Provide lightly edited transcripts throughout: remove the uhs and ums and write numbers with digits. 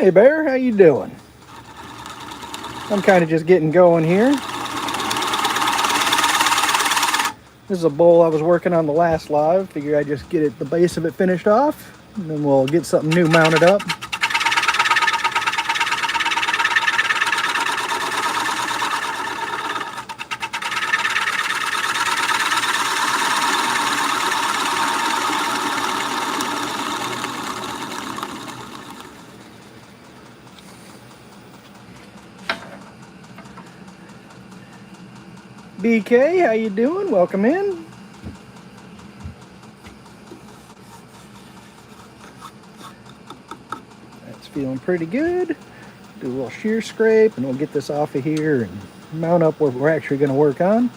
Hey Bear, how you doing? I'm kind of just getting going here. This is a bowl I was working on the last live. Figure I'd just get the base of it finished off, and then we'll get something new mounted up. BK, how you doing? Welcome in. That's feeling pretty good. Do a little shear scrape and we'll get this off of here and mount up what we're actually going to work on.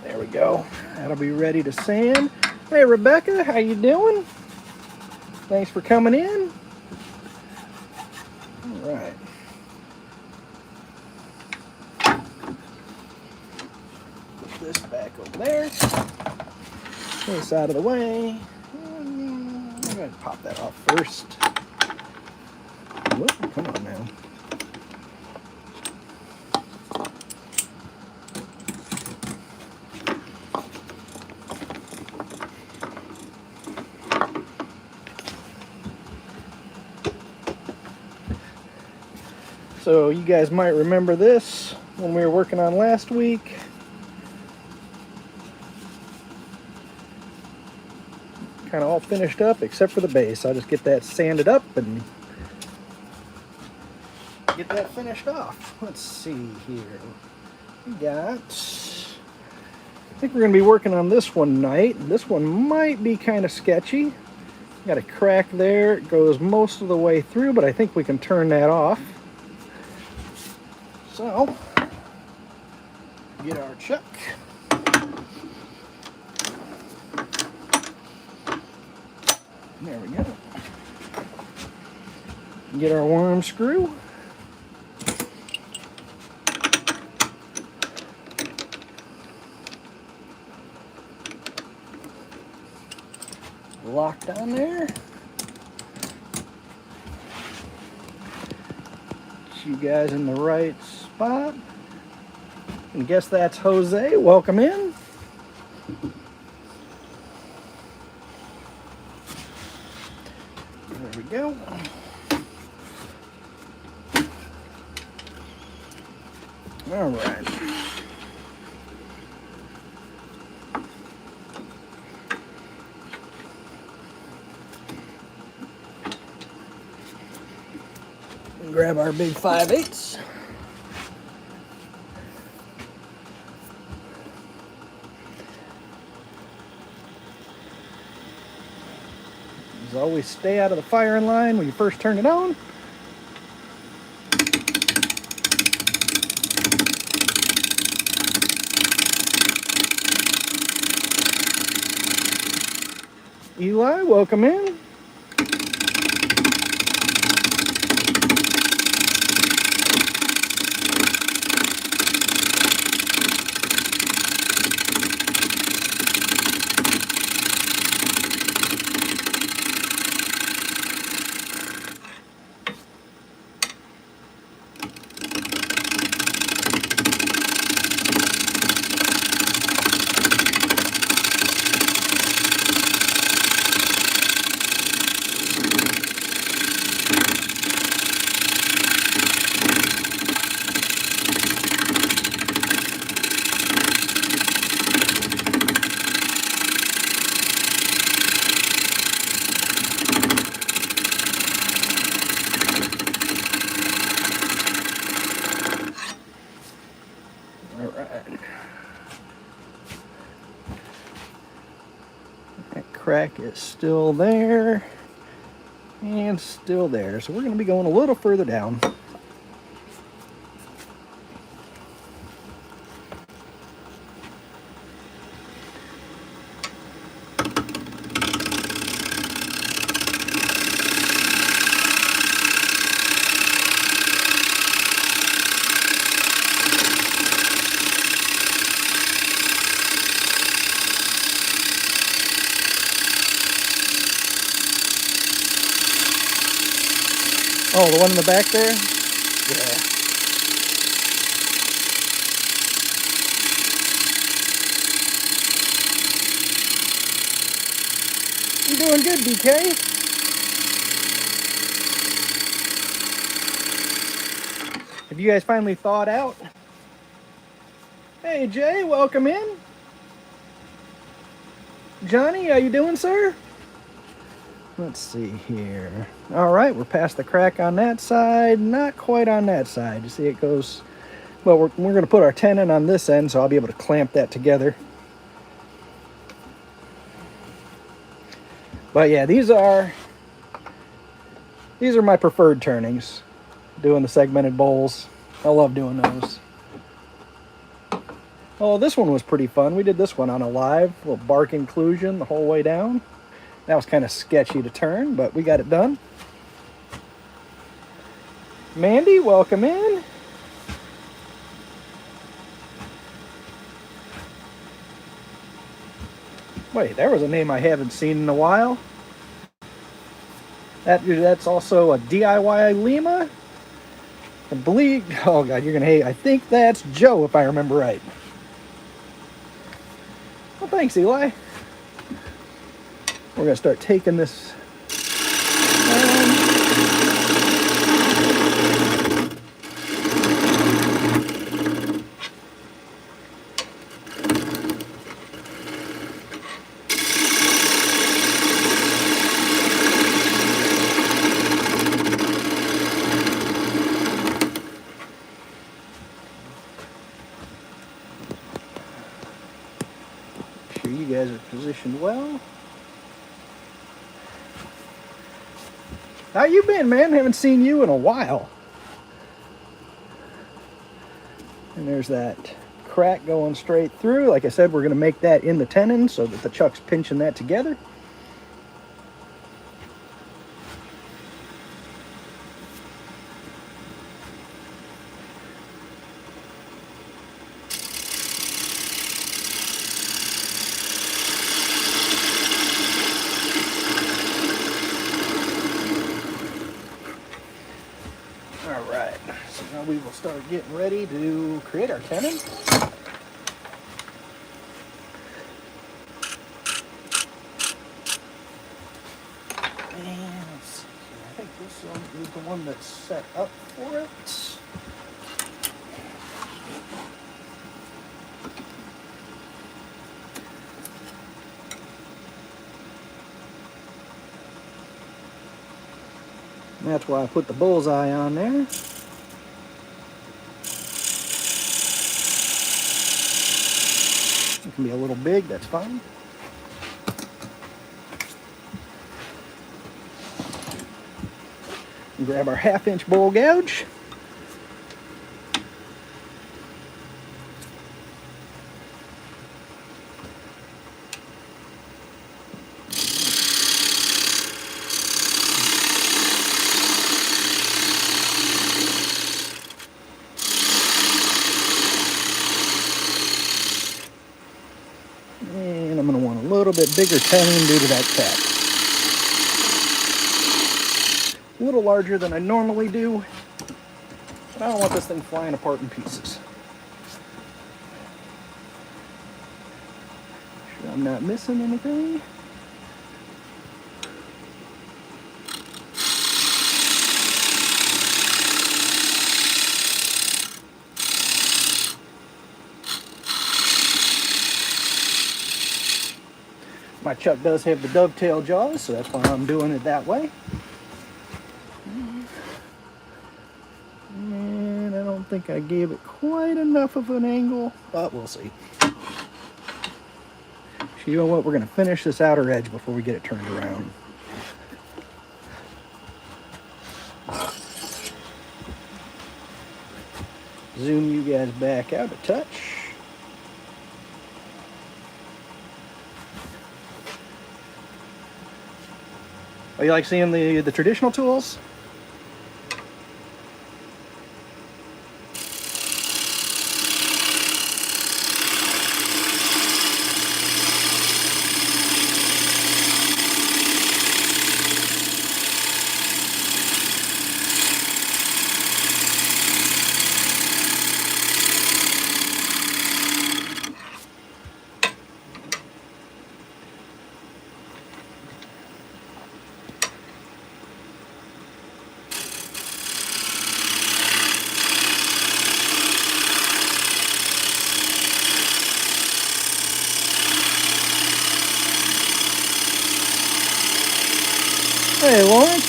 There we go. That'll be ready to sand. Hey Rebecca, how you doing? Thanks for coming in. All right. Put this back over there. This out of the way. I'm going to pop that off first. Whoop, come on now. So you guys might remember this when we were working on last week. Kind of all finished up except for the base. I'll just get that sanded up and get that finished off. Let's see here. We got, I think we're going to be working on this one tonight. This one might be kind of sketchy. Got a crack there. It goes most of the way through, but I think we can turn that off. So, get our chuck. There we go. Get our worm screw. Locked on there. You guys in the right spot. And guess that's Jose. Welcome in. There we go. All right. Grab our big 5/8. As always, stay out of the firing line when you first turn it on. Eli, welcome in. Crack is still there and still there, so we're going to be going a little further down. Oh, the one in the back there? Yeah. You're doing good, DK. Have you guys finally thawed out? Hey, Jay, welcome in. Johnny, how you doing, sir? Let's see here. All right, we're past the crack on that side. Not quite on that side. You see it goes... Well, we're going to put our tenon on this end, so I'll be able to clamp that together. But yeah, these are my preferred turnings. Doing the segmented bowls. I love doing those. Oh, this one was pretty fun. We did this one on a live, little bark inclusion the whole way down. That was kind of sketchy to turn, but we got it done. Mandy, welcome in. Wait, there was a name I haven't seen in a while. That's also a DIY Lima. I believe, oh God, you're gonna hate. I think that's Joe, if I remember right. Well, thanks, Eli. We're gonna start taking this. Sure you guys are positioned well. How you been, man? Haven't seen you in a while. And there's that crack going straight through. Like I said, we're going to make that in the tenon so that the chuck's pinching that together. Alright, so now we will start getting ready to create our tenon. And let's see here. I think this one is the one that's set up for it. And that's why I put the bullseye on there. It can be a little big, that's fine. And grab our 1/2-inch bowl gouge. And I'm going to want a little bit bigger tenon due to that cap. A little larger than I normally do, but I don't want this thing flying apart in pieces. Sure I'm not missing anything. My chuck does have the dovetail jaws, so that's why I'm doing it that way. And I don't think I gave it quite enough of an angle, but we'll see. So you know what, we're going to finish this outer edge before we get it turned around. Zoom you guys back out a touch. Oh, you like seeing the traditional tools?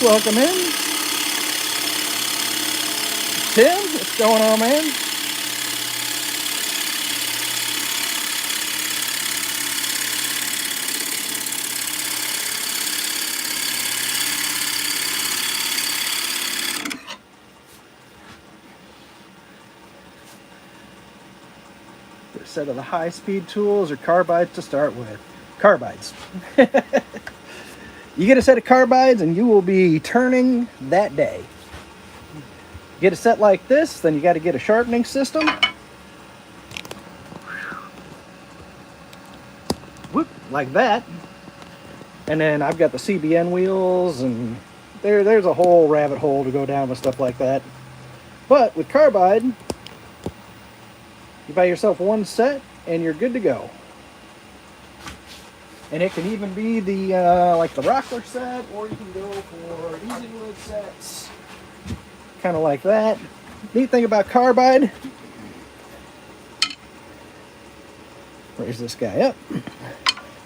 welcome in. Tim, what's going on, man? A set of the high-speed tools or carbides to start with. Carbides. You get a set of carbides and you will be turning that day. Get a set like this, then you got to get a sharpening system. Whoop, like that. And then I've got the CBN wheels, and there's a whole rabbit hole to go down with stuff like that. But with carbide, you buy yourself one set and you're good to go. And it can even be the like the Rockler set, or you can go for easy wood sets, kind of like that. Neat thing about carbide, raise this guy up.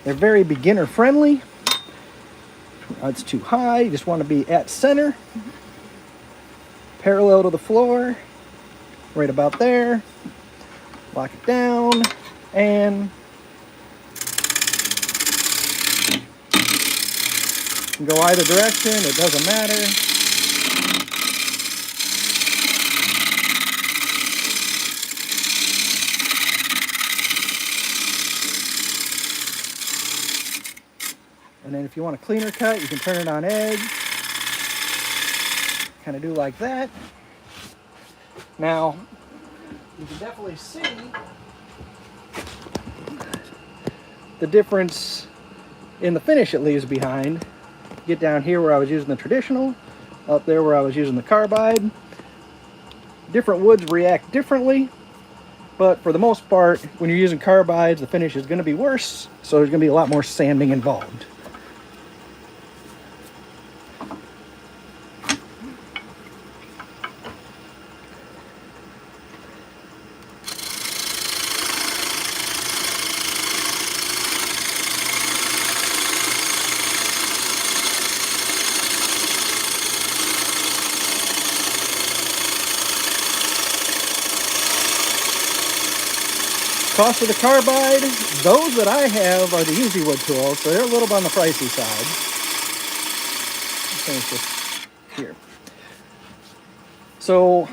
They're very beginner friendly. It's too high, you just want to be at center, parallel to the floor, right about there. Lock it down, and you can go either direction, it doesn't matter. And then if you want a cleaner cut, you can turn it on edge. Kind of do like that. Now, you can definitely see the difference in the finish it leaves behind. Get down here where I was using the traditional, up there where I was using the carbide. Different woods react differently, but for the most part, when you're using carbides, the finish is going to be worse, so there's going to be a lot more sanding involved. Cost of the carbide, those that I have are the Easy Wood tools, so they're a little bit on the pricey side. Finish this here. So,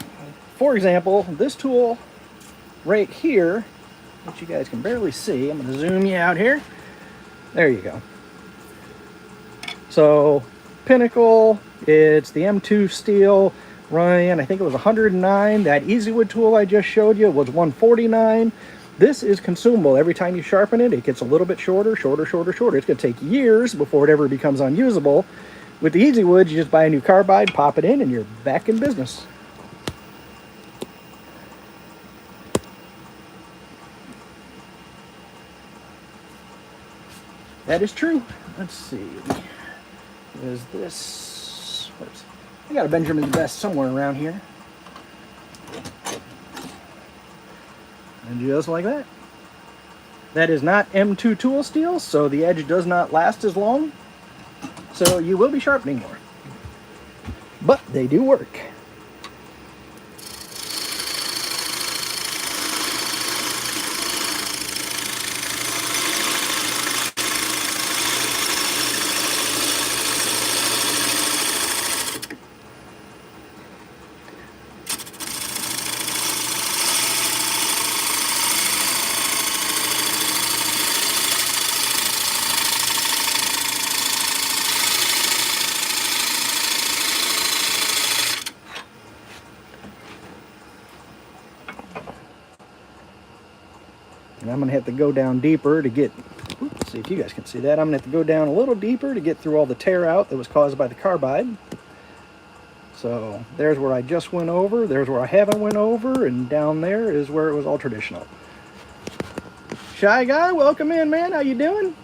for example, this tool right here, which you guys can barely see, I'm going to zoom you out here. There you go. So, Pinnacle, it's the M2 steel, running, I think it was 109. That Easy Wood tool I just showed you was 149. This is consumable. Every time you sharpen it, it gets a little bit shorter, shorter, shorter, shorter. It's going to take years before it ever becomes unusable. With the Easy Wood, you just buy a new carbide, pop it in, and you're back in business. That is true. Let's see. Is this... I got a Benjamin's Best somewhere around here. And just like that. That is not M2 tool steel, so the edge does not last as long. So you will be sharpening more. But they do work. And I'm going to have to go down deeper to get, let's see if you guys can see that. I'm going to have to go down a little deeper to get through all the tear out that was caused by the carbide. So there's where I just went over, there's where I haven't went over, and down there is where it was all traditional. Shy Guy, welcome in, man. How you doing?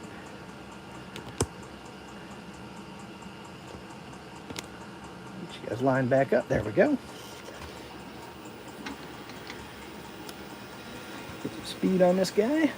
Get you guys lined back up. There we go. Get some speed on this guy.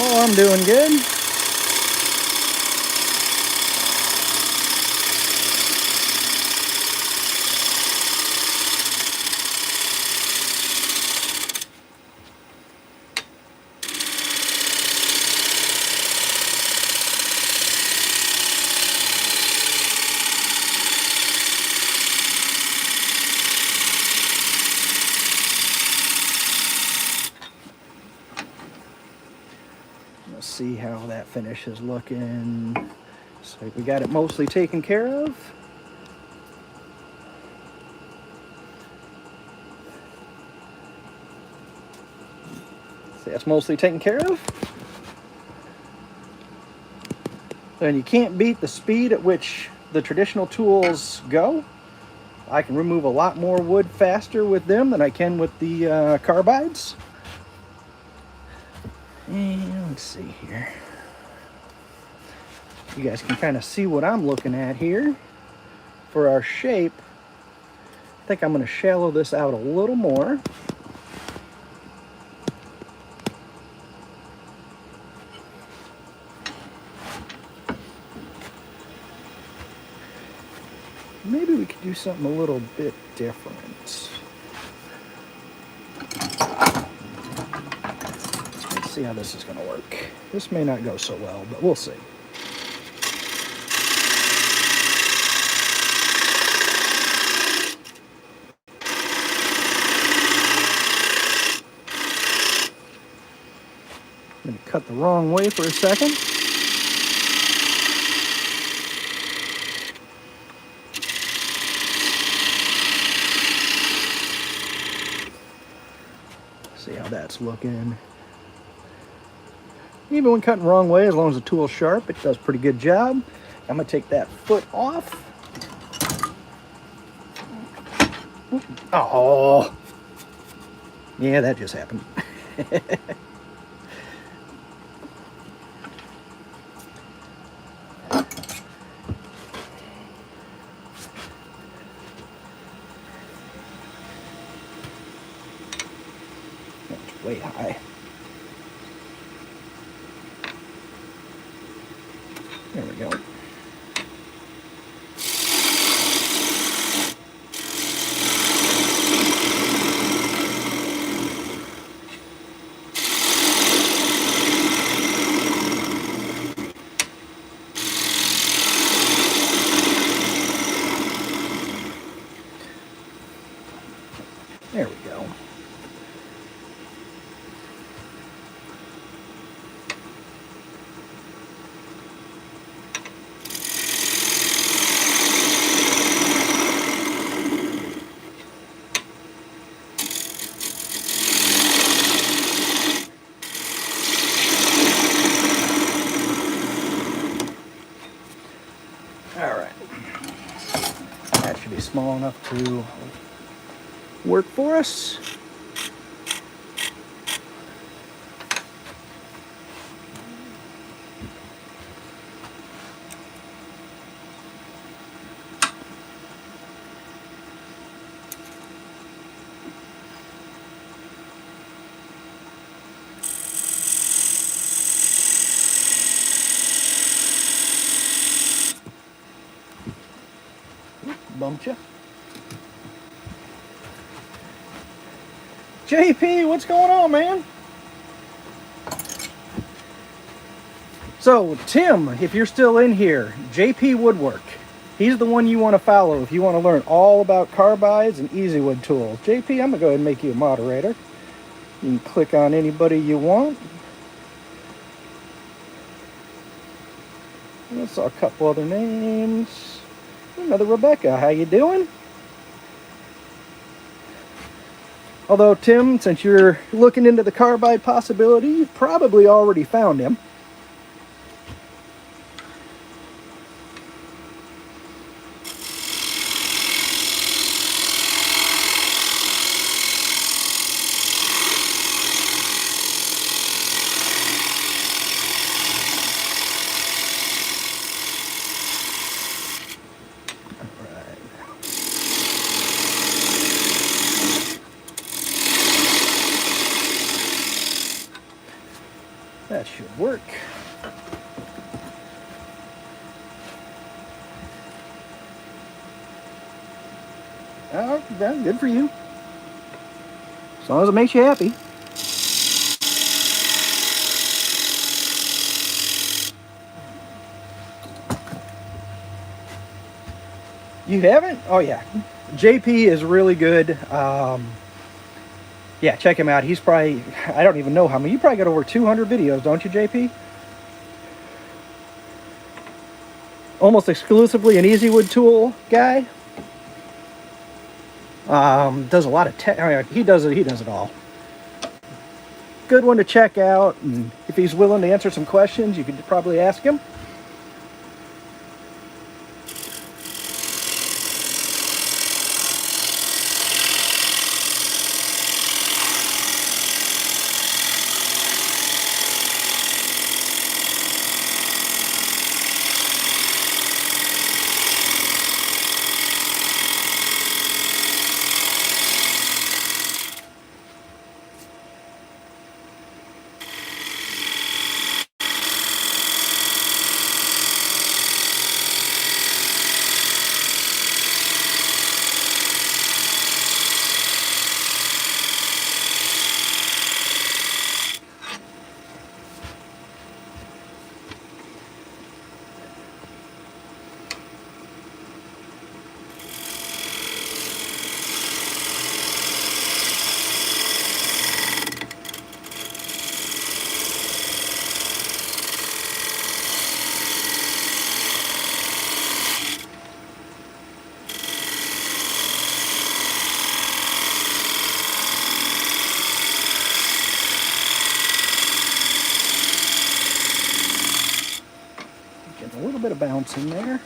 Oh, I'm doing good. Let's see how that finish is looking. So we got it mostly taken care of. See, that's mostly taken care of. And you can't beat the speed at which the traditional tools go. I can remove a lot more wood faster with them than I can with the carbides. And let's see here. You guys can kind of see what I'm looking at here. For our shape, I think I'm going to shallow this out a little more. Maybe we could do something a little bit different. Let's see how this is going to work. This may not go so well, but we'll see. I'm going to cut the wrong way for a second. See how that's looking. Even when cutting the wrong way, as long as the tool's sharp, it does a pretty good job. I'm going to take that foot off. Oh, yeah, that just happened. That's way high. There we go. There we go. All right. That should be small enough to work for us. Bumped you. JP, what's going on, man? So, Tim, if you're still in here, JP Woodwork. He's the one you want to follow if you want to learn all about carbides and easy wood tools. JP, I'm going to go ahead and make you a moderator. You can click on anybody you want. I saw a couple other names. Another Rebecca, how you doing? Although, Tim, since you're looking into the carbide possibility, you've probably already found him. That should work. Oh, yeah, good for you. As long as it makes you happy. You haven't? Oh yeah. JP is really good. Yeah, check him out. He's probably, I don't even know how many. You probably got over 200 videos, don't you, JP? Almost exclusively an easy wood tool guy. Does a lot of he does it all. Good one to check out, and if he's willing to answer some questions, you could probably ask him. Getting a little bit of bounce in there.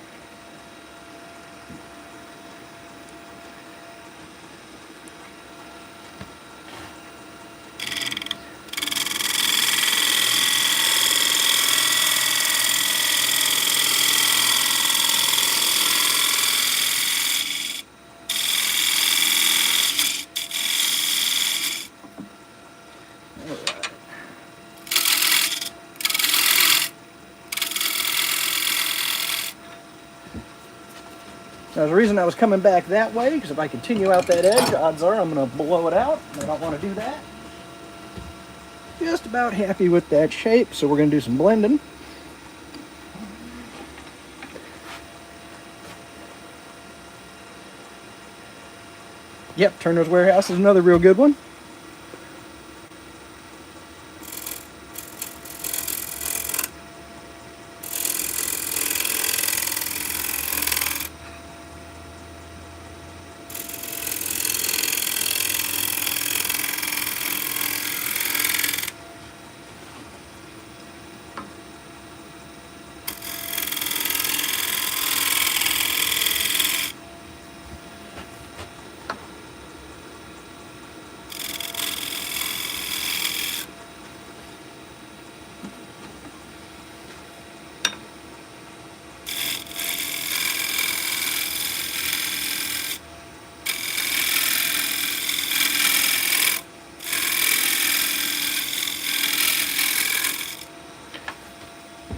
Now, the reason I was coming back that way, because if I continue out that edge, odds are I'm going to blow it out. I don't want to do that. Just about happy with that shape, so we're going to do some blending. Yep, Turner's Warehouse is another real good one.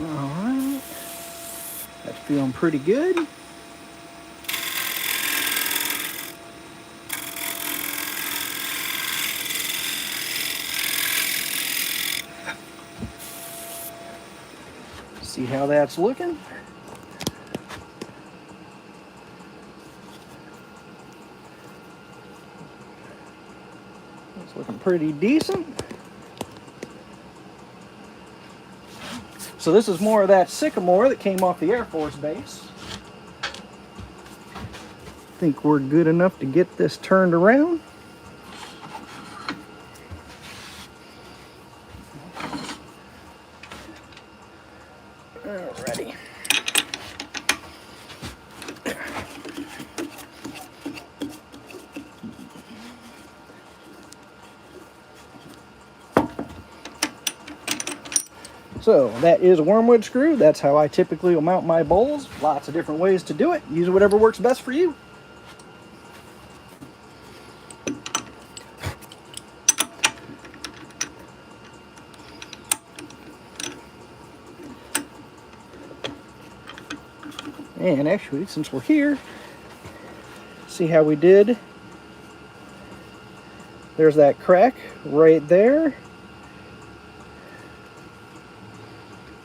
Alright, that's feeling pretty good. See how that's looking. It's looking pretty decent. So this is more of that sycamore that came off the Air Force base. I think we're good enough to get this turned around. Alrighty. So that is a wormwood screw. That's how I typically will mount my bowls. Lots of different ways to do it. Use whatever works best for you. And actually, since we're here, see how we did. There's that crack right there.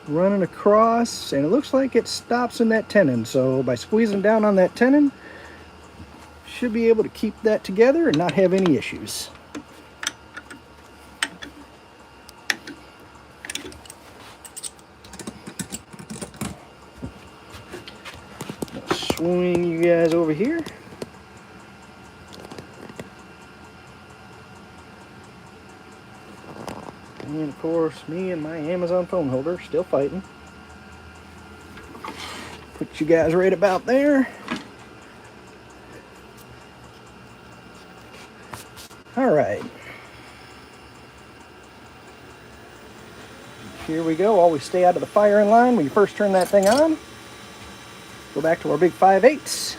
Running across, and it looks like it stops in that tenon. So by squeezing down on that tenon, should be able to keep that together and not have any issues. Swing you guys over here. And of course, me and my Amazon phone holder still fighting. Put you guys right about there. All right. Here we go. Always stay out of the firing line when you first turn that thing on. Go back to our big 5/8.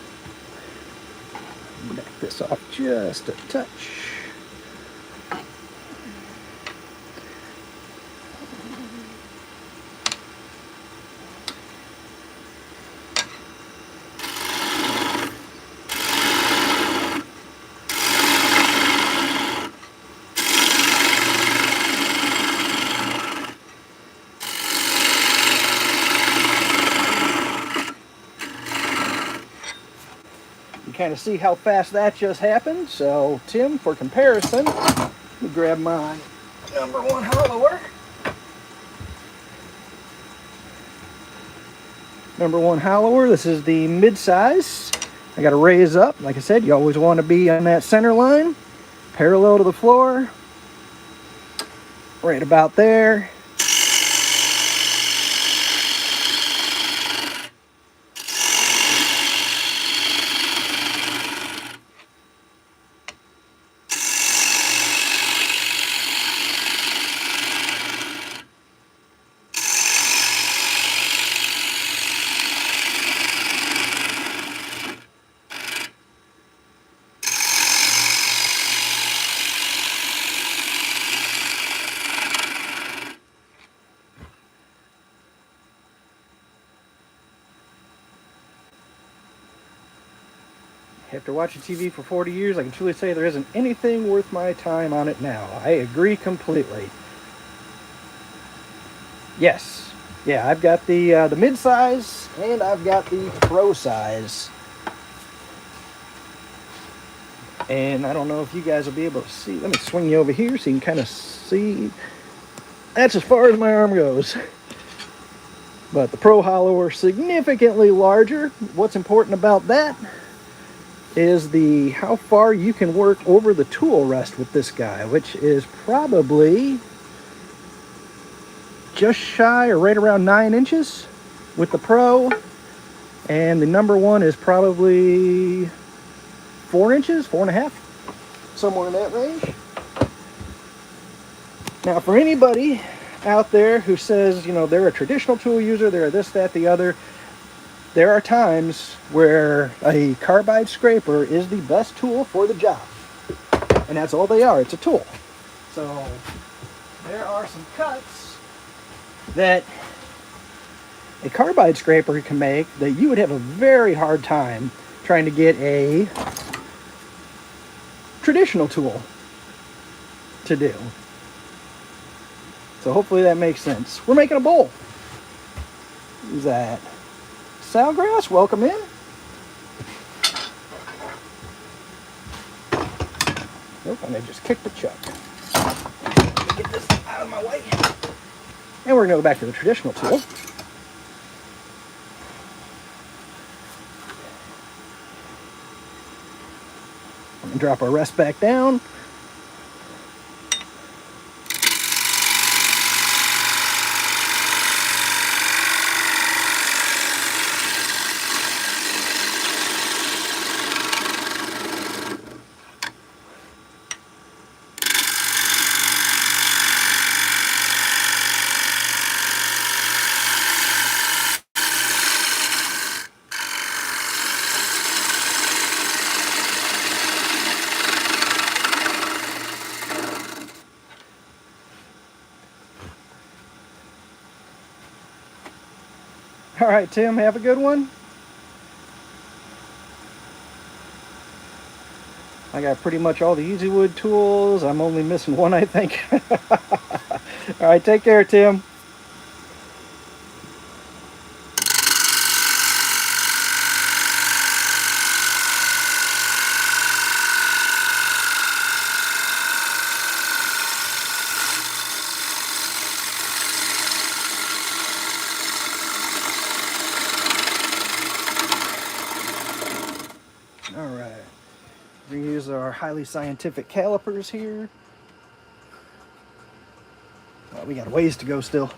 Back this off just a touch. Kind of see how fast that just happened. So Tim, for comparison, let me grab my #1 hollower. #1 hollower, this is the mid-size. I got to raise up. Like I said, you always want to be on that center line, parallel to the floor, right about there. After watching TV for 40 years, I can truly say there isn't anything worth my time on it now. I agree completely. Yes. Yeah, I've got the mid-size, and I've got the pro size. And I don't know if you guys will be able to see. Let me swing you over here so you can kind of see. That's as far as my arm goes. But the pro hollow are significantly larger. What's important about that is the how far you can work over the tool rest with this guy, which is probably just shy or right around 9 inches with the pro, and the #1 is probably 4 inches, 4.5, somewhere in that range. Now, for anybody out there who says, you know, they're a traditional tool user, they're this, that, the other, there are times where a carbide scraper is the best tool for the job. And that's all they are, it's a tool. So there are some cuts that a carbide scraper can make that you would have a very hard time trying to get a traditional tool to do. So hopefully that makes sense. We're making a bowl. Who's that? Salgrass, welcome in. Nope, and I just kicked the chuck. Get this out of my way. And we're going to go back to the traditional tool. And drop our rest back down. All right, Tim, have a good one. I got pretty much all the Easy Wood tools. I'm only missing one, I think. All right, take care, Tim. All right, we use our highly scientific calipers here. Well, we got a ways to go still.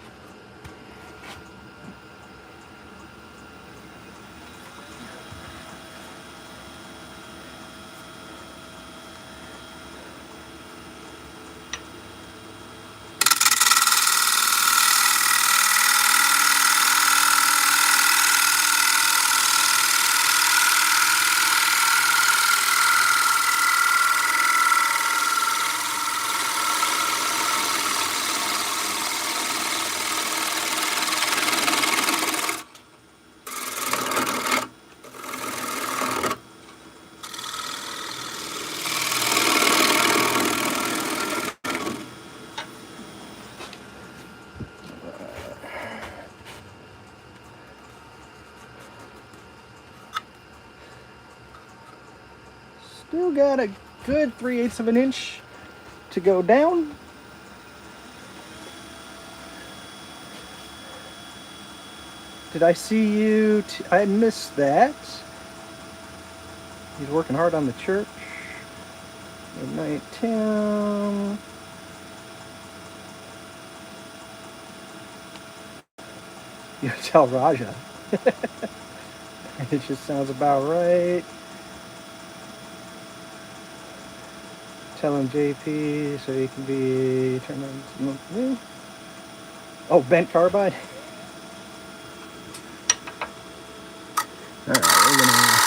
Still got a good 3/8 of an inch to go down. Did I see you? I missed that. He's working hard on the church. Good night, Tim. You tell Raja. It just sounds about right. Tell him JP so he can be turned on. Oh, bent carbide. All right, we're gonna.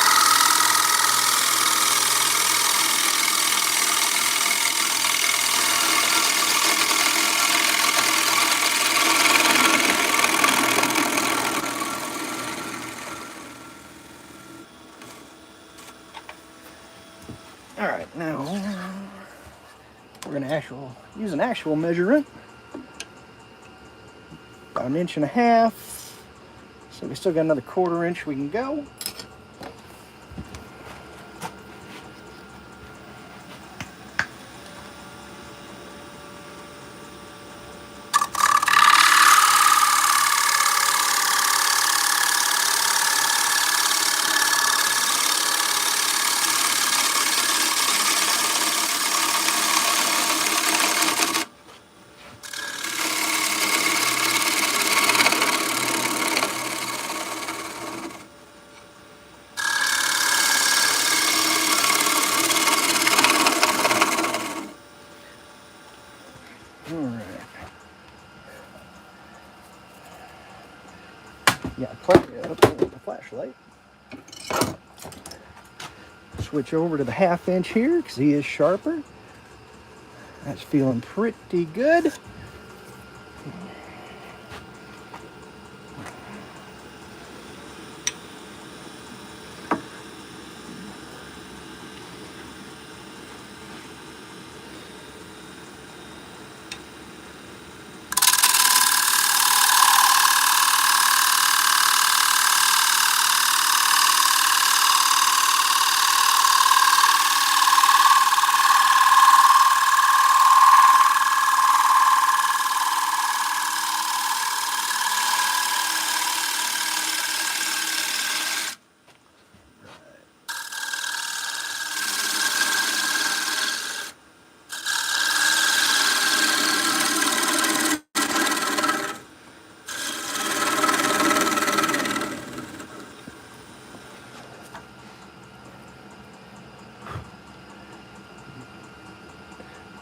All right, now we're gonna use an actual measurement. About 1.5 inches. So we still got another 1/4 inch we can go. Yeah, the flashlight. Switch over to the 1/2 inch here because he is sharper. That's feeling pretty good.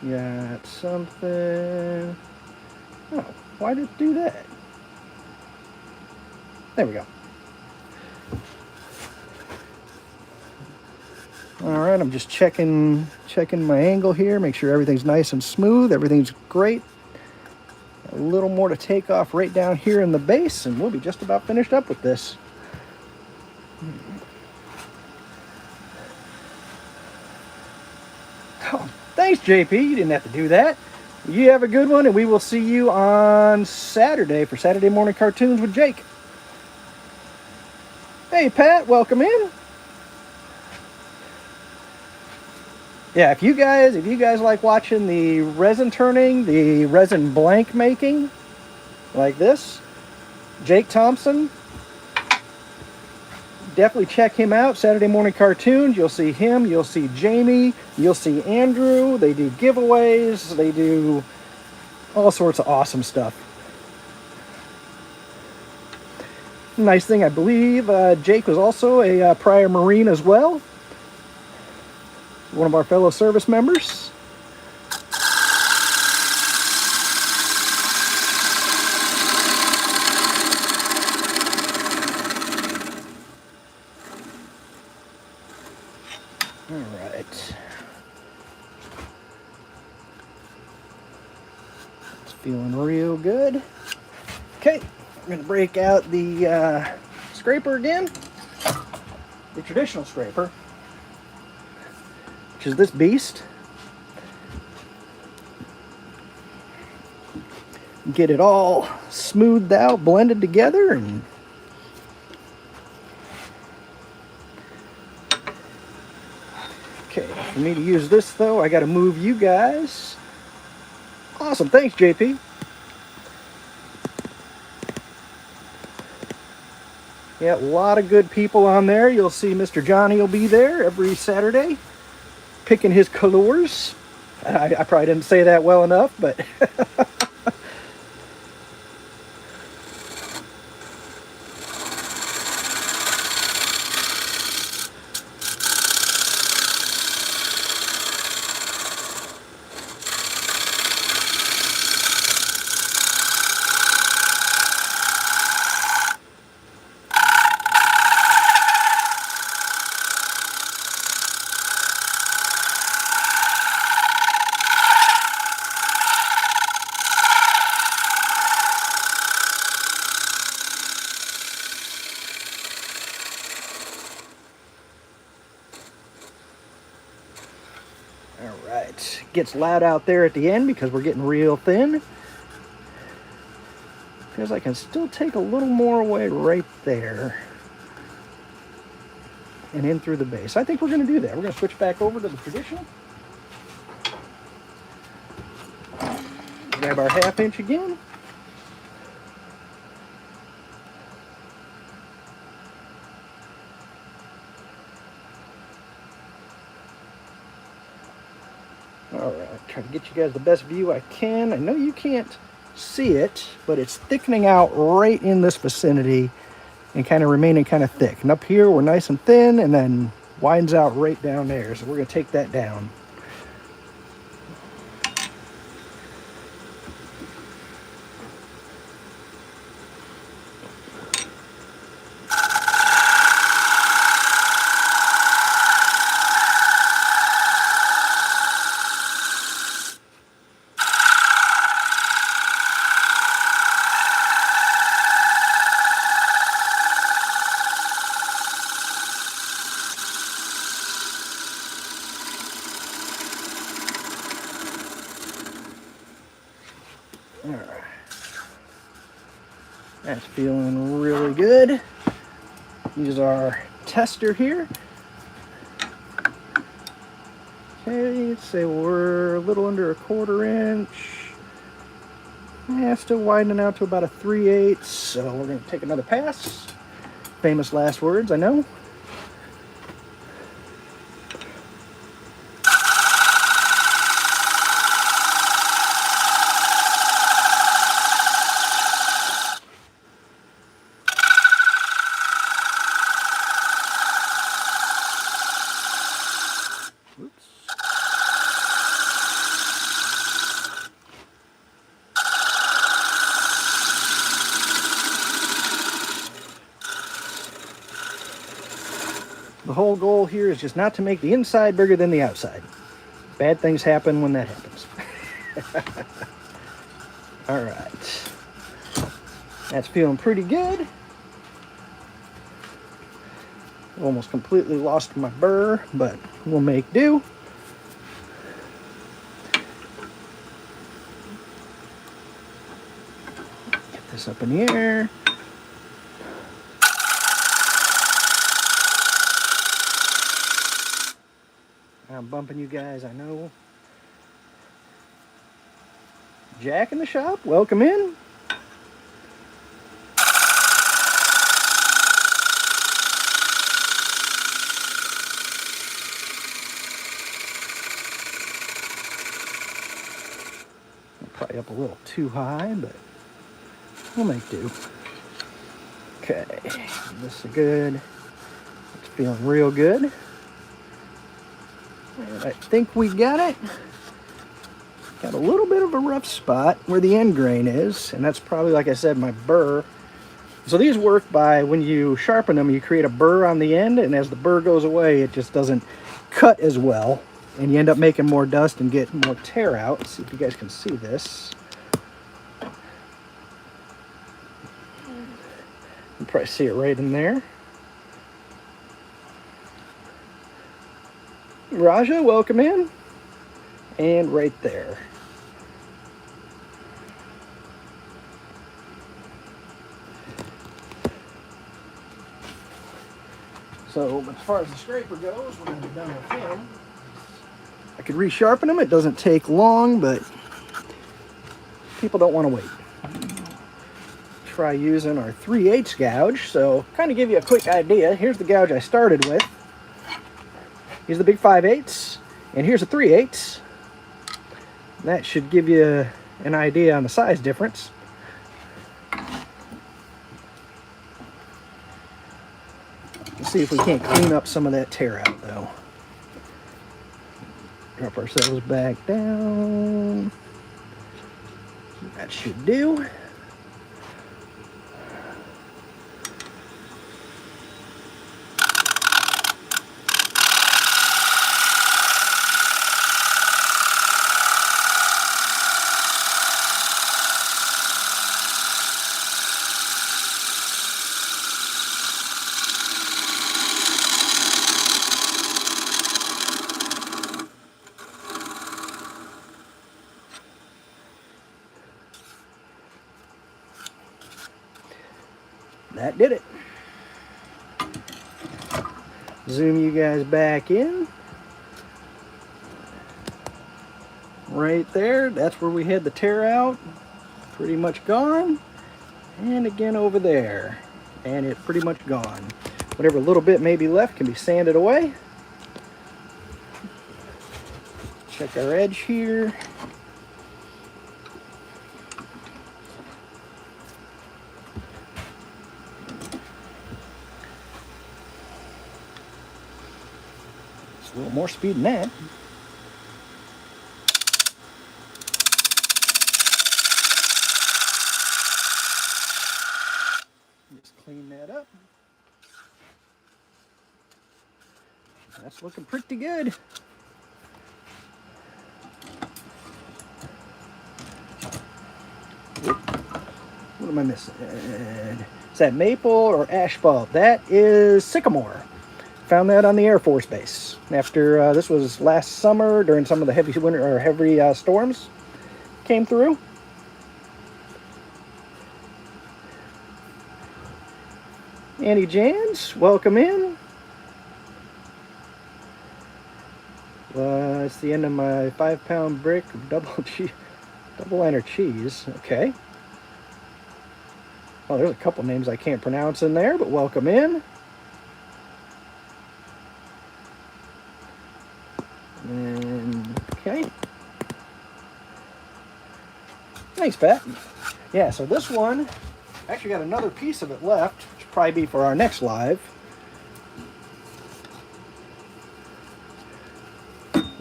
Got something. Oh, why did it do that? There we go. All right, I'm just checking my angle here, make sure everything's nice and smooth, everything's great. A little more to take off right down here in the base, and we'll be just about finished up with this. Thanks, JP. You didn't have to do that. You have a good one, and we will see you on Saturday for Saturday Morning Cartoons with Jake. Hey, Pat, welcome in. Yeah, if you guys like watching the resin turning, the resin blank making, like this, Jake Thompson, definitely check him out. Saturday Morning Cartoons. You'll see him. You'll see Jamie. You'll see Andrew. They do giveaways. They do all sorts of awesome stuff. Nice thing, I believe Jake was also a prior Marine as well. One of our fellow service members. All right. It's feeling real good. Okay, I'm going to break out the scraper again. The traditional scraper, which is this beast. Get it all smoothed out, blended together, and okay, for me to use this though, I got to move you guys. Awesome, thanks, JP. Yeah, a lot of good people on there. You'll see Mr. Johnny will be there every Saturday, picking his colors. I probably didn't say that well enough, but all right. Gets loud out there at the end because we're getting real thin. Feels like I can still take a little more away right there and in through the base. I think we're going to do that. We're going to switch back over to the traditional. Grab our 1/2 inch again. All right, try to get you guys the best view I can. I know you can't see it, but it's thickening out right in this vicinity and kind of remaining kind of thick. And up here, we're nice and thin, and then widens out right down there. So we're going to take that down. All right. That's feeling really good. Use our tester here. Okay, let's say we're a little under a 1/4 inch. Yeah, still widening out to about a 3/8. So we're going to take another pass. Famous last words, I know. The whole goal here is just not to make the inside bigger than the outside. Bad things happen when that happens. All right. That's feeling pretty good. Almost completely lost my burr, but we'll make do. this up in the air. I'm bumping you guys, I know. Jack in the shop, welcome in. Probably up a little too high, but we'll make do. Okay, this is good. It's feeling real good. And I think we got it. Got a little bit of a rough spot where the end grain is, and that's probably, like I said, my burr. So these work by when you sharpen them, you create a burr on the end, and as the burr goes away, it just doesn't cut as well, and you end up making more dust and get more tear out. Let's see if you guys can see this. You can probably see it right in there. Raja, welcome in. And right there. So as far as the scraper goes, we're going to be done with him. I could resharpen him. It doesn't take long, but people don't want to wait. Try using our 3/8 gouge. So kind of give you a quick idea. Here's the gouge I started with. Here's the big 5/8, and here's a 3/8. That should give you an idea on the size difference. Let's see if we can't clean up some of that tear out, though. Drop ourselves back down. That should do. That did it. Zoom you guys back in. Right there, that's where we had the tear out. Pretty much gone. And again over there. And it's pretty much gone. Whatever little bit may be left can be sanded away. Check our edge here. A little more speed than that. Just clean that up. That's looking pretty good. What am I missing? Is that maple or asphalt? That is sycamore. Found that on the Air Force Base after this was last summer during some of the heavy winter or heavy storms came through. Annie Jans, welcome in. It's the end of my 5-pound brick of double liner cheese. Okay. Oh, there's a couple names I can't pronounce in there, but welcome in. And, okay. Thanks, Pat. Yeah, so this one, actually got another piece of it left, which will probably be for our next live.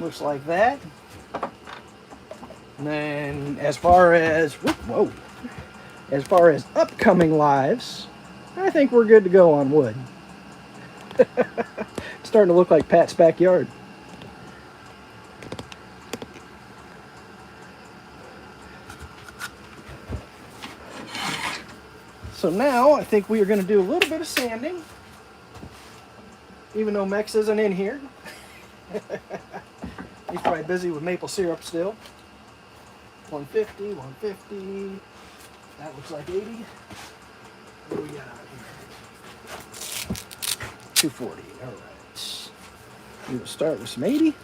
Looks like that. And then as far as, as far as upcoming lives, I think we're good to go on wood. It's starting to look like Pat's backyard. So now I think we are going to do a little bit of sanding, even though Mex isn't in here. He's probably busy with maple syrup still. 150, 150. That looks like 80. What do we got here? 240. All right. We will start with some 80.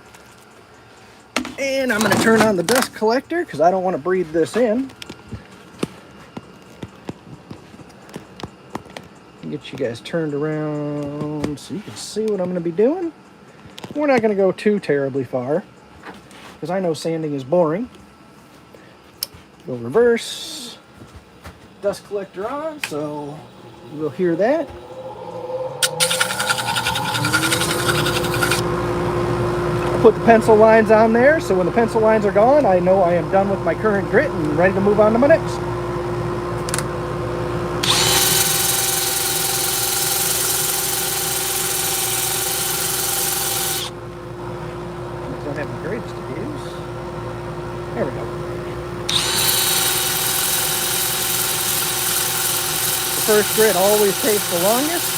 And I'm going to turn on the dust collector because I don't want to breathe this in. Get you guys turned around so you can see what I'm going to be doing. We're not going to go too terribly far because I know sanding is boring. Go reverse. Dust collector on, so we'll hear that. I put the pencil lines on there, so when the pencil lines are gone, I know I am done with my current grit and ready to move on to my next. Don't have the grits to use. There we go. The first grit always takes the longest.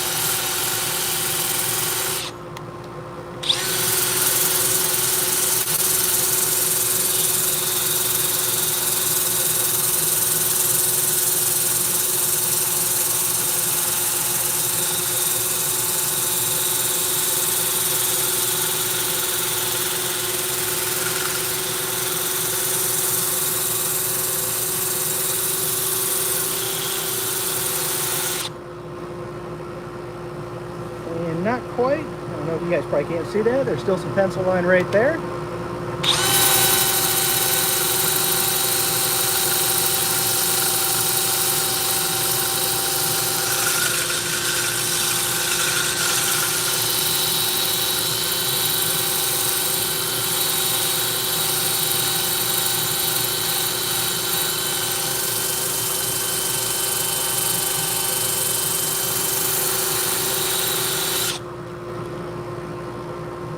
And not quite. I don't know if you guys probably can't see that. There's still some pencil line right there.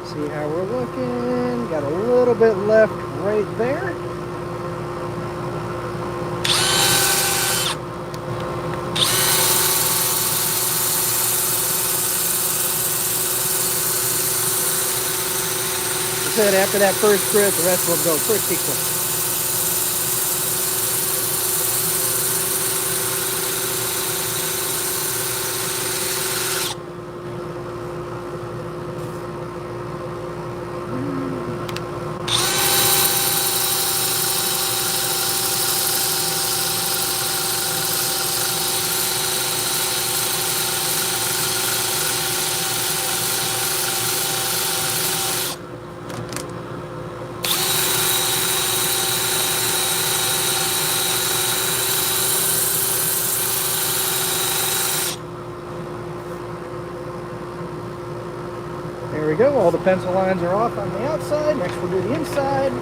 See how we're looking. Got a little bit left right there. I said after that first grit, the rest will go pretty quick. There we go. All the pencil lines are off on the outside. Next we'll do the inside.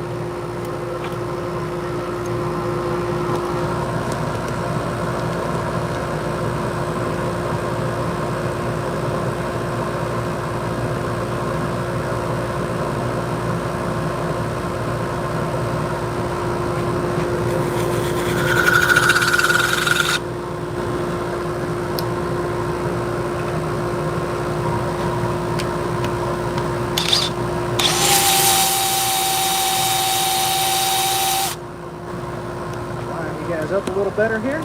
Guys up a little better here.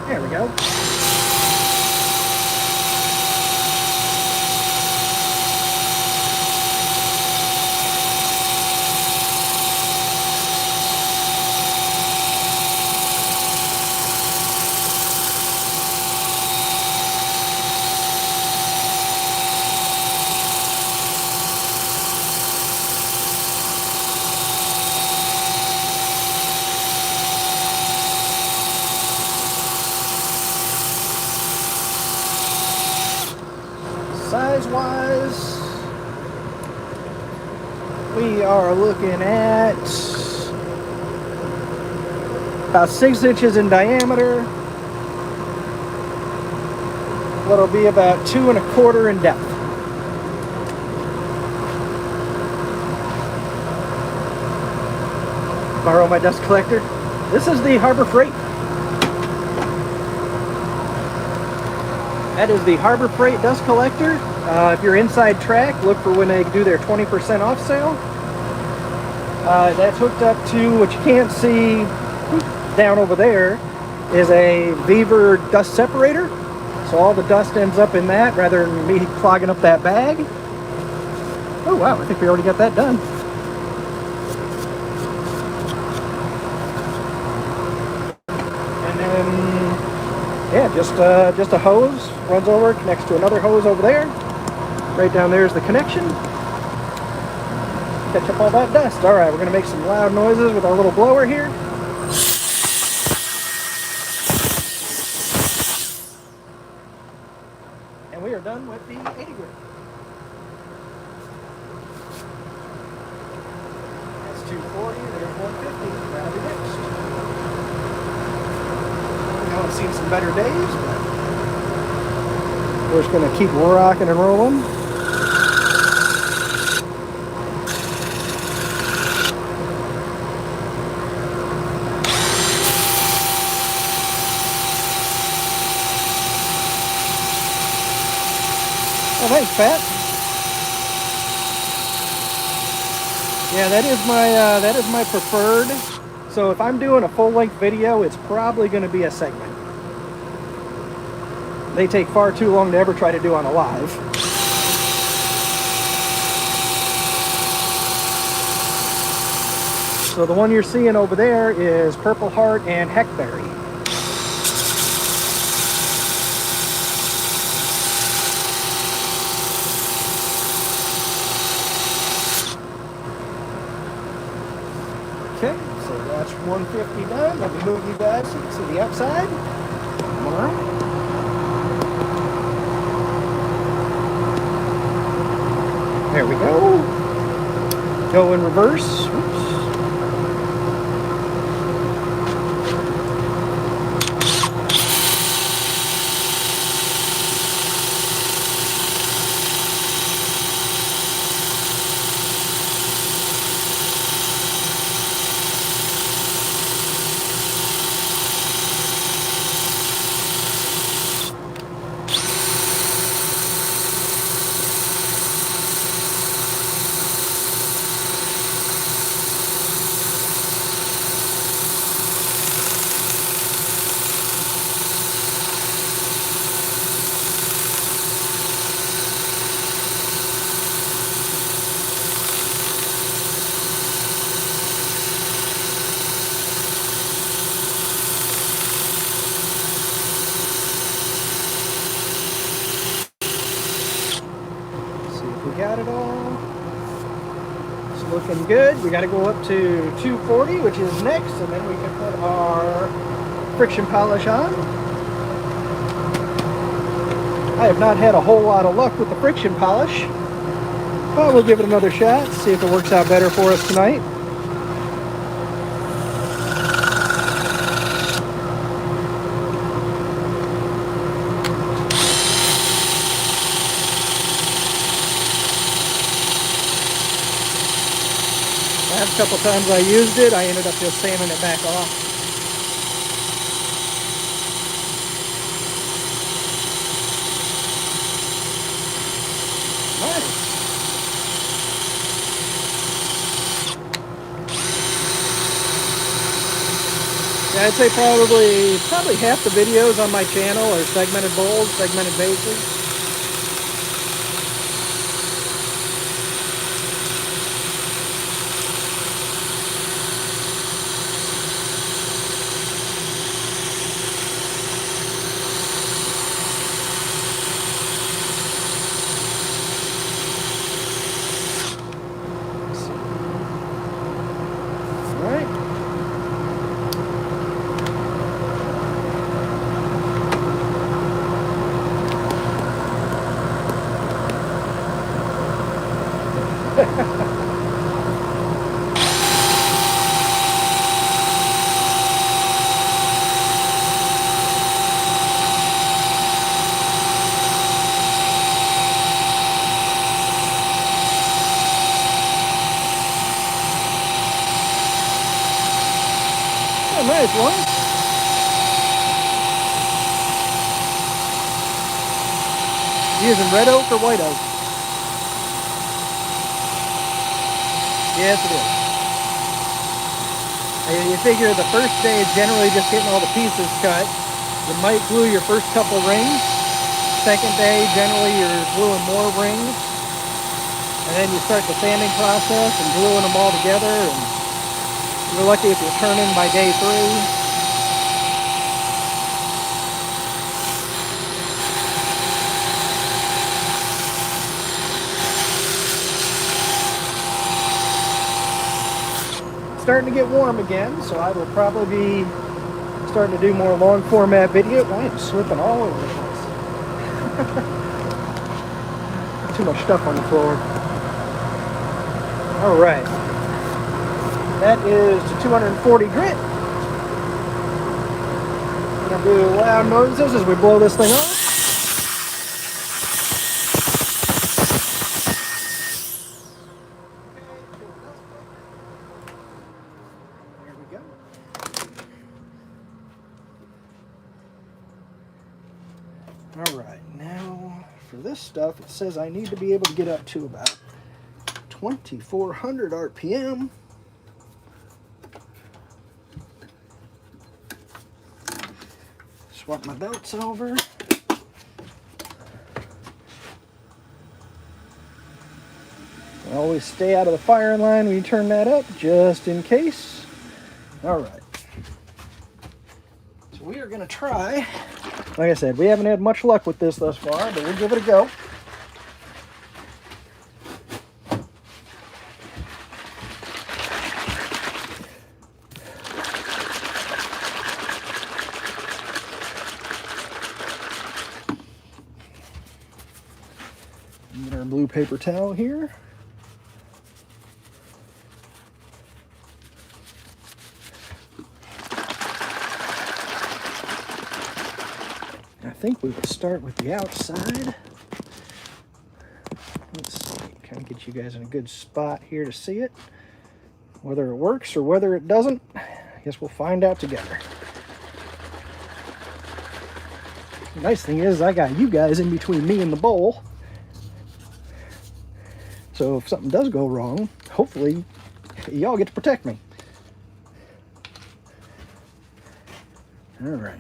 There we go. Size-wise, we are looking at about 6 inches in diameter. That'll be about 2 1/4 in depth. Borrow my dust collector. This is the Harbor Freight. That is the Harbor Freight dust collector. If you're inside track, look for when they do their 20% off sale. That's hooked up to what you can't see. down over there is a Beaver dust separator. So all the dust ends up in that rather than me clogging up that bag. Oh wow, I think we already got that done. And then, yeah, just a hose runs over, connects to another hose over there. Right down there is the connection. Catch up all that dust. All right, we're gonna make some loud noises with our little blower here. And we are done with the 80 grit. That's 240, there's 150. That'll be next. I know I've seen some better days, but we're just gonna keep rocking and rolling. Oh, thanks, Pat. Yeah, that is my preferred. So if I'm doing a full-length video, it's probably going to be a segment. They take far too long to ever try to do on a live. So the one you're seeing over there is Purple Heart and Heckberry. Okay, so that's 150 done. Let me move you guys so you can see the outside. Come on. There we go. Go in reverse. Oops. Got it all. It's looking good. We got to go up to 240, which is next, and then we can put our friction polish on. I have not had a whole lot of luck with the friction polish, but we'll give it another shot, see if it works out better for us tonight. Last couple times I used it, I ended up just sanding it back off. Nice. Yeah, I'd say probably half the videos on my channel are segmented bowls, segmented bases. Nice one. Using red oak or white oak? Yes, it is. You figure the first day is generally just getting all the pieces cut. You might glue your first couple rings. Second day, generally you're gluing more rings. And then you start the sanding process and gluing them all together. And you're lucky if you're turning by day 3. Starting to get warm again, so I will probably be starting to do more long format video. I am slipping all over the place. Too much stuff on the floor. All right, that is to 240 grit. I'm gonna do loud noises as we blow this thing off. Alright, now for this stuff, it says I need to be able to get up to about 2,400 RPM. Swap my belts over. Always stay out of the firing line when you turn that up, just in case. Alright. So we are going to try. Like I said, we haven't had much luck with this thus far, but we'll give it a go. Get our blue paper towel here. I think we will start with the outside. Let's see, kind of get you guys in a good spot here to see it. Whether it works or whether it doesn't, I guess we'll find out together. The nice thing is I got you guys in between me and the bowl. So if something does go wrong, hopefully y'all get to protect me. All right.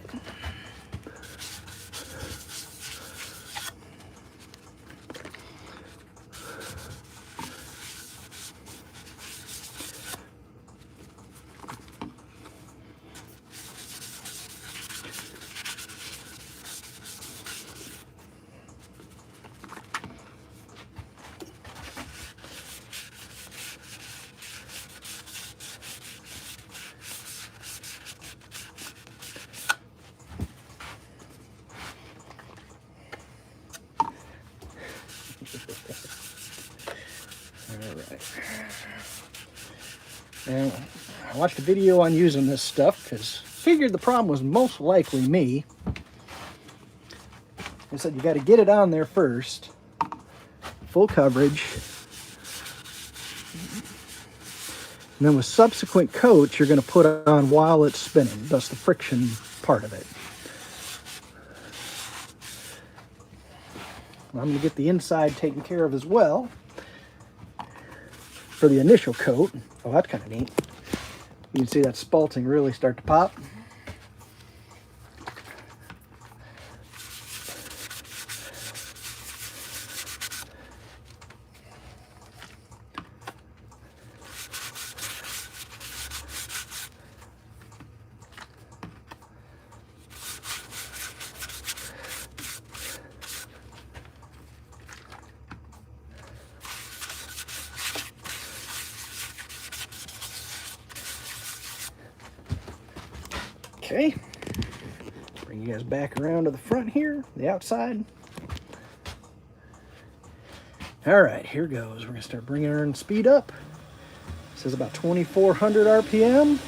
Alright. Now, I watched a video on using this stuff because I figured the problem was most likely me. I said you got to get it on there first, full coverage, and then with subsequent coats you're going to put it on while it's spinning. That's the friction part of it. I'm going to get the inside taken care of as well for the initial coat. Oh, that's kind of neat. You can see that spalting really start to pop. Okay, bring you guys back around to the front here, the outside. All right, here goes. We're gonna start bringing our speed up. It says about 2,400 RPM.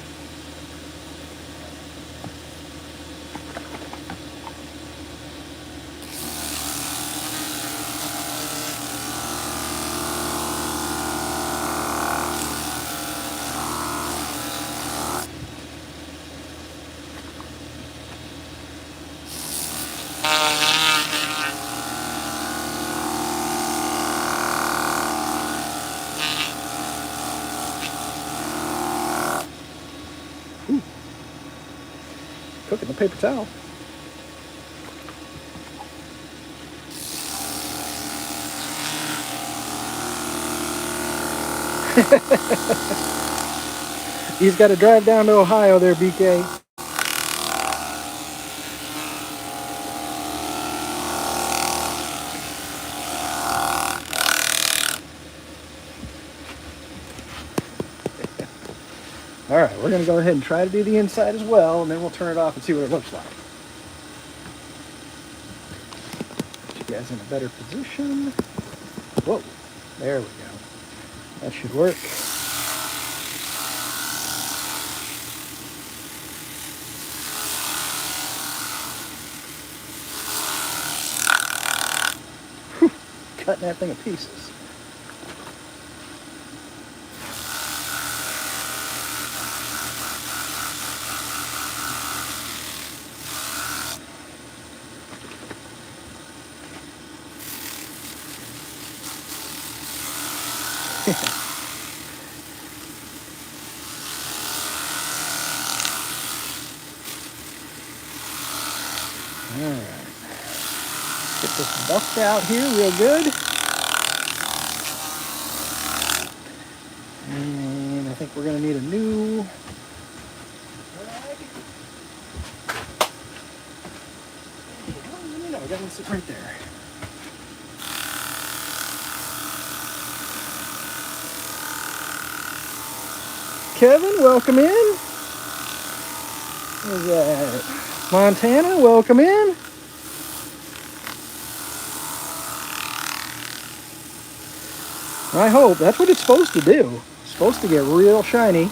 cooking the paper towel. He's got to drive down to Ohio there, BK. All right, we're going to go ahead and try to do the inside as well, and then we'll turn it off and see what it looks like. Put you guys in a better position. Whoa, there we go. That should work. Whew, cutting that thing to pieces. All right, get this buffed out here real good. And I think we're going to need a new rag. No, we got one sitting right there. Kevin, welcome in. Who's that? Montana, welcome in. I hope that's what it's supposed to do. It's supposed to get real shiny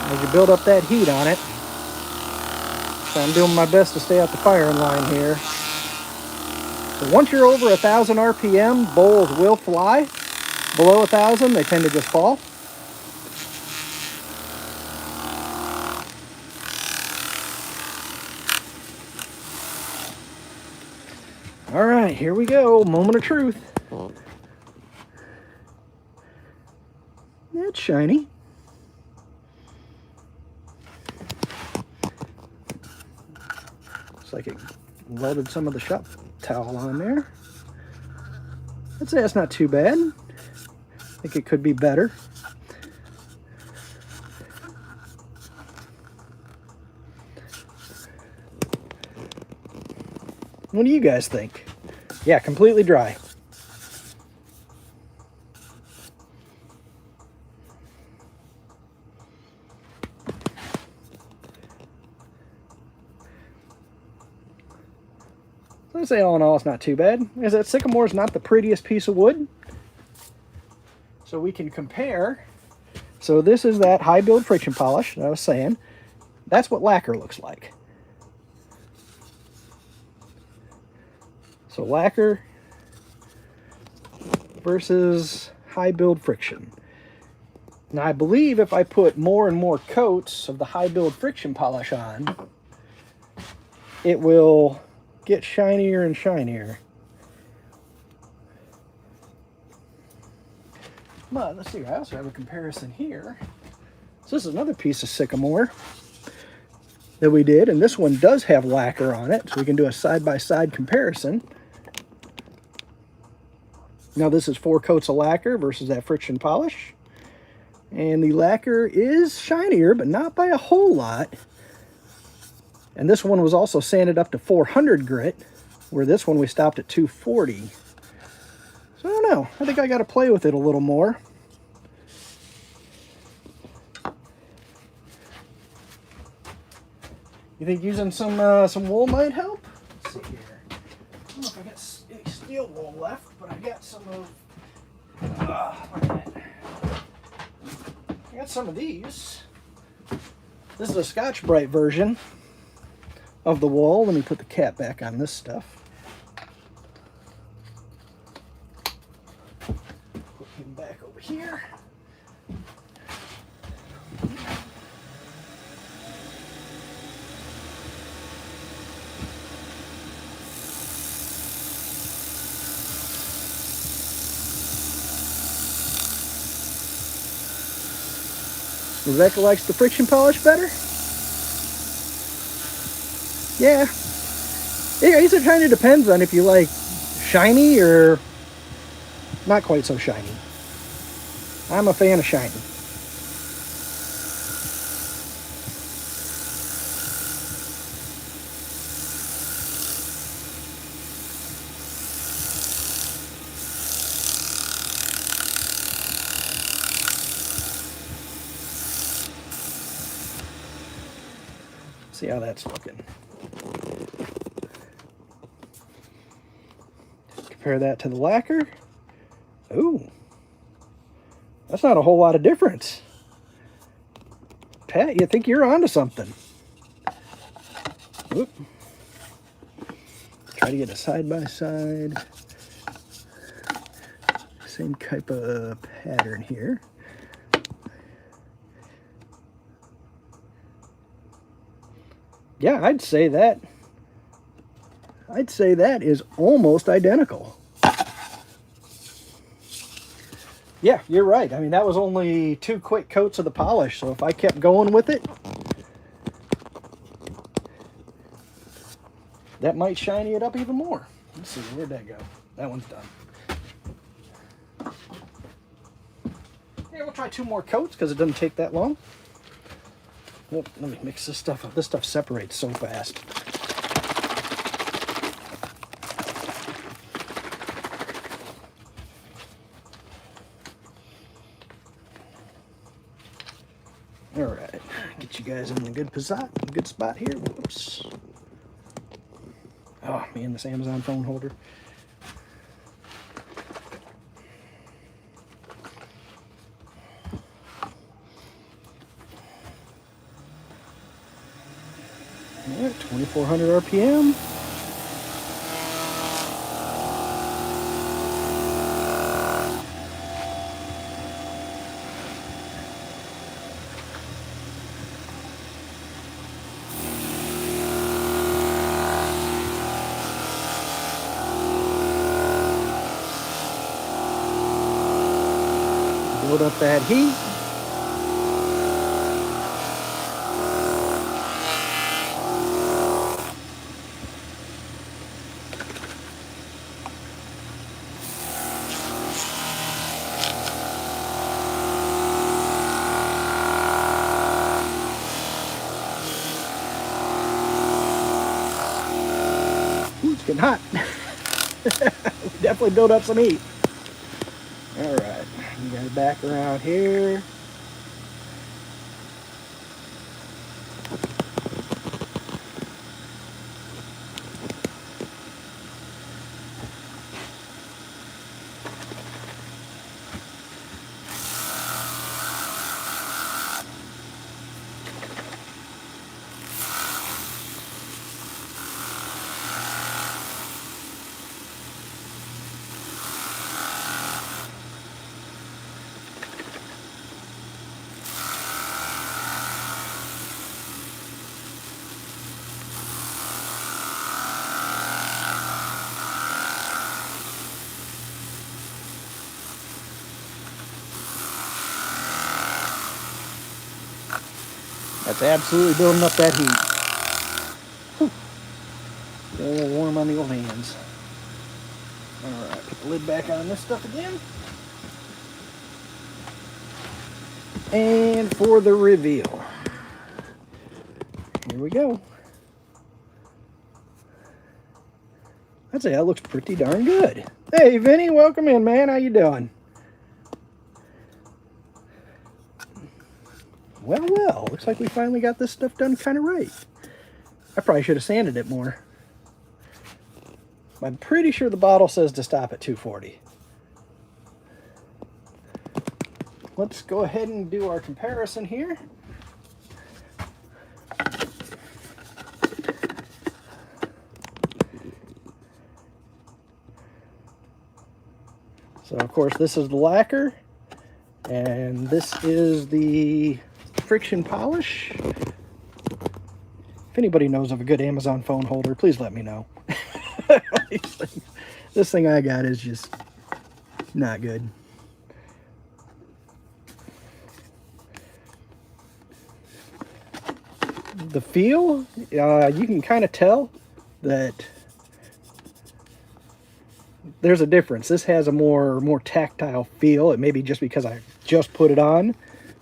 as you build up that heat on it. So I'm doing my best to stay out the firing line here. So once you're over 1,000 RPM, bowls will fly. Below 1,000, they tend to just fall. All right, here we go. Moment of truth. That's shiny. Looks like it welded some of the shop towel on there. I'd say that's not too bad. I think it could be better. What do you guys think? Yeah, completely dry. So I'd say all in all, it's not too bad. Is that sycamore is not the prettiest piece of wood. So we can compare. So this is that high build friction polish that I was saying. That's what lacquer looks like. So lacquer versus high build friction. Now I believe if I put more and more coats of the high build friction polish on, it will get shinier and shinier. But let's see, I also have a comparison here. So this is another piece of sycamore that we did, and this one does have lacquer on it, so we can do a side-by-side comparison. Now this is 4 coats of lacquer versus that friction polish. And the lacquer is shinier, but not by a whole lot. And this one was also sanded up to 400 grit, where this one we stopped at 240. So I don't know. I think I got to play with it a little more. You think using some wool might help? Let's see here. I don't know if I got any steel wool left, but I got some of. I got some of these. This is a Scotch Brite version of the wool. Let me put the cap back on this stuff. Put him back over here. Rebecca likes the friction polish better? Yeah. Yeah, I guess it kind of depends on if you like shiny or not quite so shiny. I'm a fan of shiny. See how that's looking. Compare that to the lacquer. Ooh, that's not a whole lot of difference. Pat, you think you're onto something. Oop. Try to get a side-by-side. Same type of pattern here. Yeah, I'd say that is almost identical. Yeah, you're right. I mean, that was only 2 quick coats of the polish, so if I kept going with it, that might shiny it up even more. Let's see, where'd that go? That one's done. Yeah, we'll try 2 more coats because it doesn't take that long. Oh, let me mix this stuff up. This stuff separates so fast. All right, get you guys in a good spot here. Whoops. Oh man, this Amazon phone holder. Yeah, 2400 RPM. Build up that heat. Ooh, it's getting hot. We definitely built up some heat. All right, you guys back around here. That's absolutely building up that heat. Whew. A little warm on the old hands. All right, put the lid back on this stuff again. And for the reveal, here we go. I'd say that looks pretty darn good. Hey, Vinny, welcome in, man. How you doing? Well, looks like we finally got this stuff done kind of right. I probably should have sanded it more. I'm pretty sure the bottle says to stop at 240. Let's go ahead and do our comparison here. So, of course, this is the lacquer, and this is the friction polish. If anybody knows of a good Amazon phone holder, please let me know. This thing I got is just not good. the feel, you can kind of tell that there's a difference. This has a more tactile feel. It may be just because I just put it on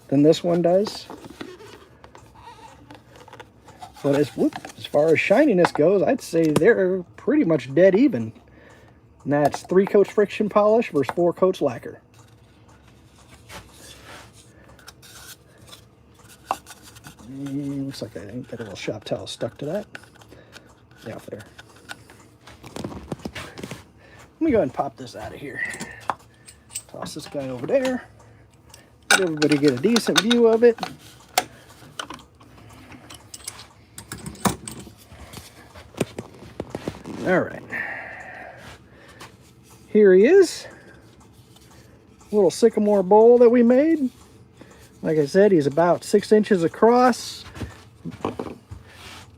than this one does. But as far as shininess goes, I'd say they're pretty much dead even. And that's 3 coats friction polish versus 4 coats lacquer. Looks like I got a little shop towel stuck to that. Yeah, up there. Let me go ahead and pop this out of here. Toss this guy over there. Let everybody get a decent view of it. All right. Here he is. Little sycamore bowl that we made. Like I said, he's about 6 inches across. I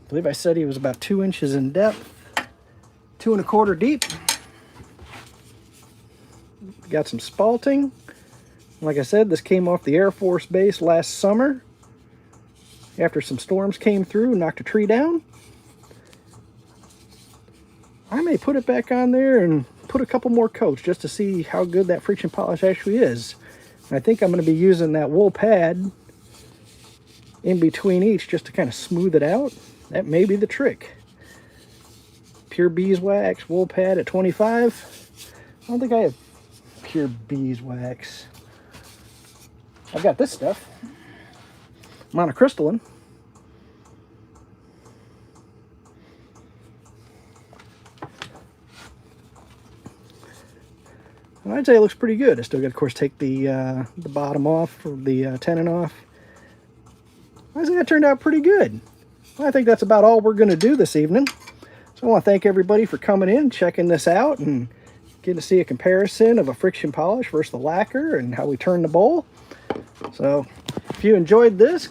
believe I said he was about 2 inches in depth. 2 1/4 deep. Got some spalting. Like I said, this came off the Air Force Base last summer. After some storms came through, knocked a tree down. I may put it back on there and put a couple more coats just to see how good that friction polish actually is. And I think I'm going to be using that wool pad in between each just to kind of smooth it out. That may be the trick. Pure beeswax wool pad at 25. I don't think I have pure beeswax. I've got this stuff. Monocrystalline. And I'd say it looks pretty good. I still got, of course, take the bottom off, or the tenon off. I think that turned out pretty good. Well, I think that's about all we're going to do this evening. So I want to thank everybody for coming in, checking this out, and getting to see a comparison of a friction polish versus the lacquer and how we turn the bowl. So if you enjoyed this,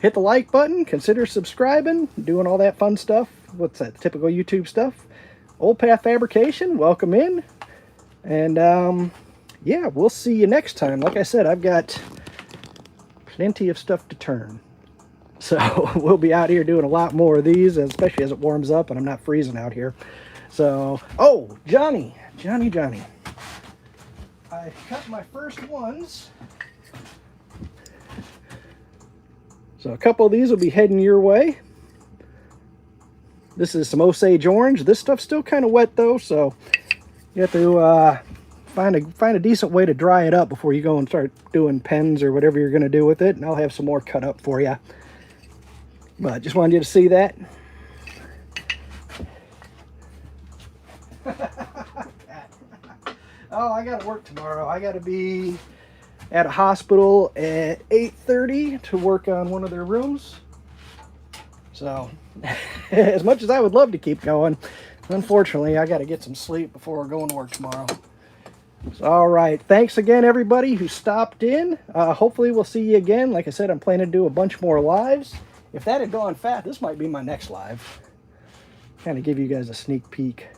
hit the like button, consider subscribing, doing all that fun stuff. What's that? Typical YouTube stuff. Old Path Fabrication, welcome in. And yeah, we'll see you next time. Like I said, I've got plenty of stuff to turn. So we'll be out here doing a lot more of these, especially as it warms up and I'm not freezing out here. So, oh, Johnny. I cut my first ones. So a couple of these will be heading your way. This is some Osage orange. This stuff's still kind of wet though, so you have to find a decent way to dry it up before you go and start doing pens or whatever you're going to do with it. And I'll have some more cut up for you. But just wanted you to see that. Oh, I got to work tomorrow. I got to be at a hospital at 8:30 to work on one of their rooms. So, as much as I would love to keep going, unfortunately, I got to get some sleep before going to work tomorrow. So, all right. Thanks again, everybody who stopped in. Hopefully, we'll see you again. Like I said, I'm planning to do a bunch more lives. If that had gone fat, this might be my next live. Kind of give you guys a sneak peek.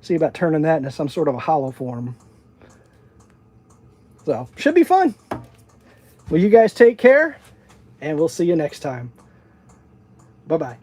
See about turning that into some sort of a hollow form. So, should be fun. Well, you guys take care, and we'll see you next time. Bye-bye.